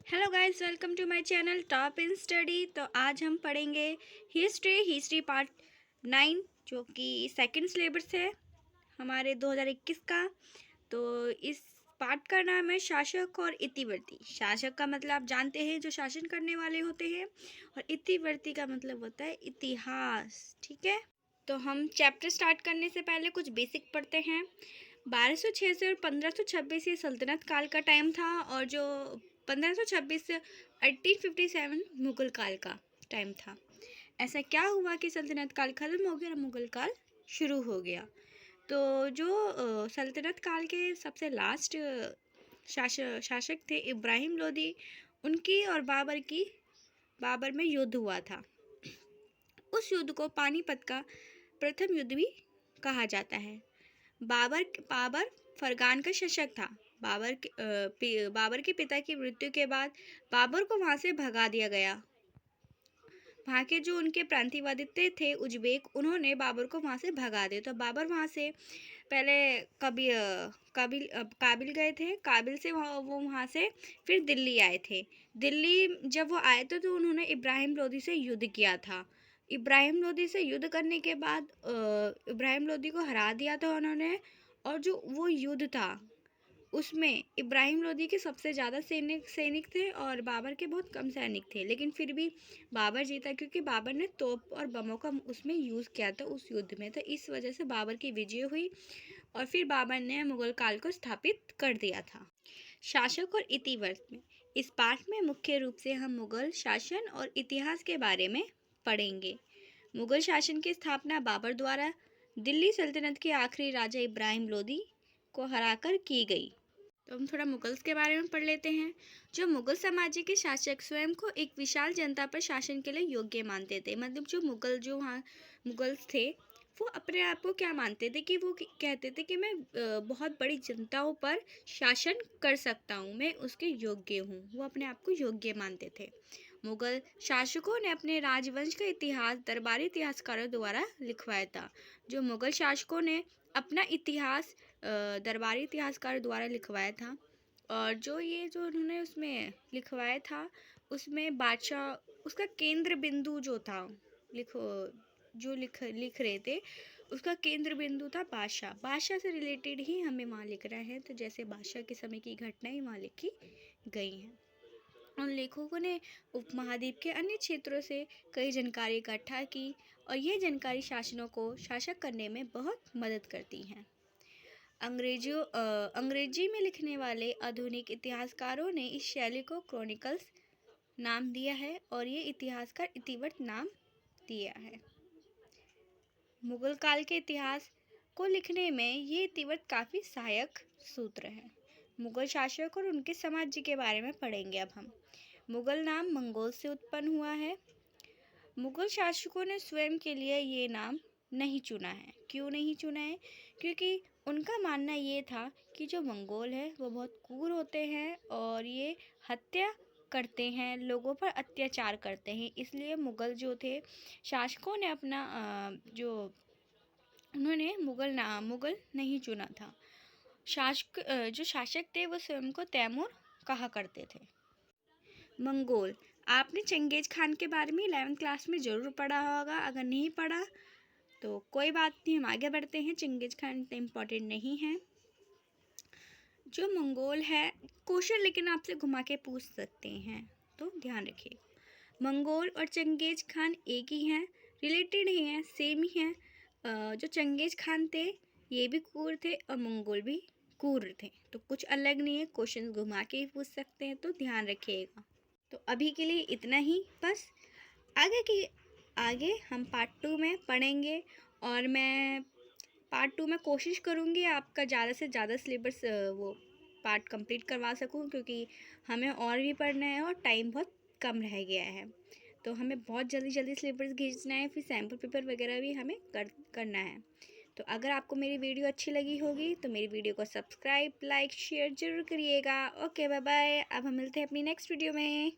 Hello guys, welcome to my channel top in study. तो आज हम पढ़ेंगे हिस्ट्री पार्ट 9 जो कि सेकंड सिलेबस है हमारे 2021 का। तो इस पार्ट का नाम है शासक और इतिवृत्ति। शासक का मतलब आप जानते हैं, जो शासन करने वाले होते हैं, और इतिवृत्ति का मतलब होता है इतिहास। ठीक है, तो हम चैप्टर स्टार्ट करने से पहले कुछ बेसिक पढ़ते हैं। 1206 से और 1526 ये सल्तनत काल का टाइम था, और जो 1526 से 1857 मुगल काल का टाइम था। ऐसा क्या हुआ कि सल्तनत काल खत्म हो गया और मुगल काल शुरू हो गया। तो जो सल्तनत काल के सबसे लास्ट शासक थे इब्राहिम लोदी, उनकी और बाबर में युद्ध हुआ था। उस युद्ध को पानीपत का प्रथम युद्ध भी कहा जाता है। बाबर फरगान का शासक था। बाबर के पिता की मृत्यु के बाद बाबर को वहां से भगा दिया गया। वहाँ के जो उनके प्रांतिवादी थे उज्बेक, उन्होंने बाबर को वहाँ से भगा दिया। तो बाबर वहाँ से पहले काबिल गए थे। काबिल से वो वहाँ से फिर दिल्ली आए थे। दिल्ली जब वो आए थे तो उन्होंने इब्राहिम लोदी से युद्ध किया था। इब्राहिम लोदी से युद्ध करने के बाद इब्राहिम लोदी को हरा दिया था उन्होंने। और जो वो युद्ध था उसमें इब्राहिम लोदी के सबसे ज़्यादा सैनिक थे और बाबर के बहुत कम सैनिक थे, लेकिन फिर भी बाबर जीता, क्योंकि बाबर ने तोप और बमों का उसमें यूज़ किया था उस युद्ध में। तो इस वजह से बाबर की विजय हुई और फिर बाबर ने मुगल काल को स्थापित कर दिया था। शासक और इतिवृत्त में इस पाठ में मुख्य रूप से हम मुगल शासन और इतिहास के बारे में पढ़ेंगे। मुगल शासन की स्थापना बाबर द्वारा दिल्ली सल्तनत के आखिरी राजा इब्राहिम लोदी को हराकर की गई। तो हम थोड़ा मुगल्स के बारे में पढ़ लेते हैं। जो मुगल साम्राज्य के शासक स्वयं को एक विशाल जनता पर शासन के लिए योग्य मानते थे। मतलब जो वहाँ मुगल्स थे, वो अपने आप को क्या मानते थे कि वो कहते थे कि मैं बहुत बड़ी जनताओं पर शासन कर सकता हूँ, मैं उसके योग्य हूँ। वो अपने आप को योग्य मानते थे। मुगल शासकों ने अपने राजवंश का इतिहास दरबारी इतिहासकारों द्वारा लिखवाया था। जो मुगल शासकों ने अपना इतिहास दरबारी इतिहासकार द्वारा लिखवाया था। और जो उन्होंने उसमें लिखवाया था, उसमें बादशाह उसका केंद्र बिंदु जो था, लिख रहे थे, उसका केंद्र बिंदु था बादशाह से रिलेटेड ही हमें वहाँ लिख रहा है। तो जैसे बादशाह के समय की घटनाएं वहाँ लिखी गई हैं। उन लेखकों ने उपमहाद्वीप के अन्य क्षेत्रों से कई जानकारी इकट्ठा की, और यह जानकारी शासनों को शासक करने में बहुत मदद करती हैं। अंग्रेजी में लिखने वाले आधुनिक इतिहासकारों ने इस शैली को क्रॉनिकल्स नाम दिया है, और ये इतिहासकार इतिवृत्त नाम दिया है। मुगल काल के इतिहास को लिखने में ये इतिवृत्त काफ़ी सहायक सूत्र है। मुगल शासक और उनके समाज के बारे में पढ़ेंगे अब हम। मुगल नाम मंगोल से उत्पन्न हुआ है। मुगल शासकों ने स्वयं के लिए ये नाम नहीं चुना है। क्यों नहीं चुना है? क्योंकि उनका मानना ये था कि जो मंगोल है वो बहुत क्रूर होते हैं और ये हत्या करते हैं, लोगों पर अत्याचार करते हैं। इसलिए मुगल जो थे शासकों ने अपना उन्होंने मुगल नहीं चुना था। जो शासक थे वो स्वयं को तैमूर कहा करते थे। मंगोल, आपने चंगेज खान के बारे में 11th क्लास में ज़रूर पढ़ा होगा। अगर नहीं पढ़ा तो कोई बात नहीं, हम आगे बढ़ते हैं। चंगेज खान इतना इम्पोर्टेंट नहीं है। जो मंगोल है, क्वेश्चन लेकिन आपसे घुमा के पूछ सकते हैं, तो ध्यान रखिए। मंगोल और चंगेज खान एक ही हैं, रिलेटेड ही हैं, सेम ही हैं। जो चंगेज खान थे ये भी क्रूर थे और मंगोल भी क्रूर थे, तो कुछ अलग नहीं है। क्वेश्चन घुमा के ही पूछ सकते हैं, तो ध्यान रखिएगा। तो अभी के लिए इतना ही बस। आगे हम पार्ट 2 में पढ़ेंगे, और मैं पार्ट 2 में कोशिश करूँगी आपका ज़्यादा से ज़्यादा सिलेबस वो पार्ट कंप्लीट करवा सकूँ, क्योंकि हमें और भी पढ़ना है और टाइम बहुत कम रह गया है। तो हमें बहुत जल्दी जल्दी सिलेबस खींचना है, फिर सैम्पल पेपर वगैरह भी हमें करना है। तो अगर आपको मेरी वीडियो अच्छी लगी होगी तो मेरी वीडियो को सब्सक्राइब, लाइक, शेयर ज़रूर करिएगा। Okay, bye bye. अब हम मिलते हैं अपनी नेक्स्ट वीडियो में।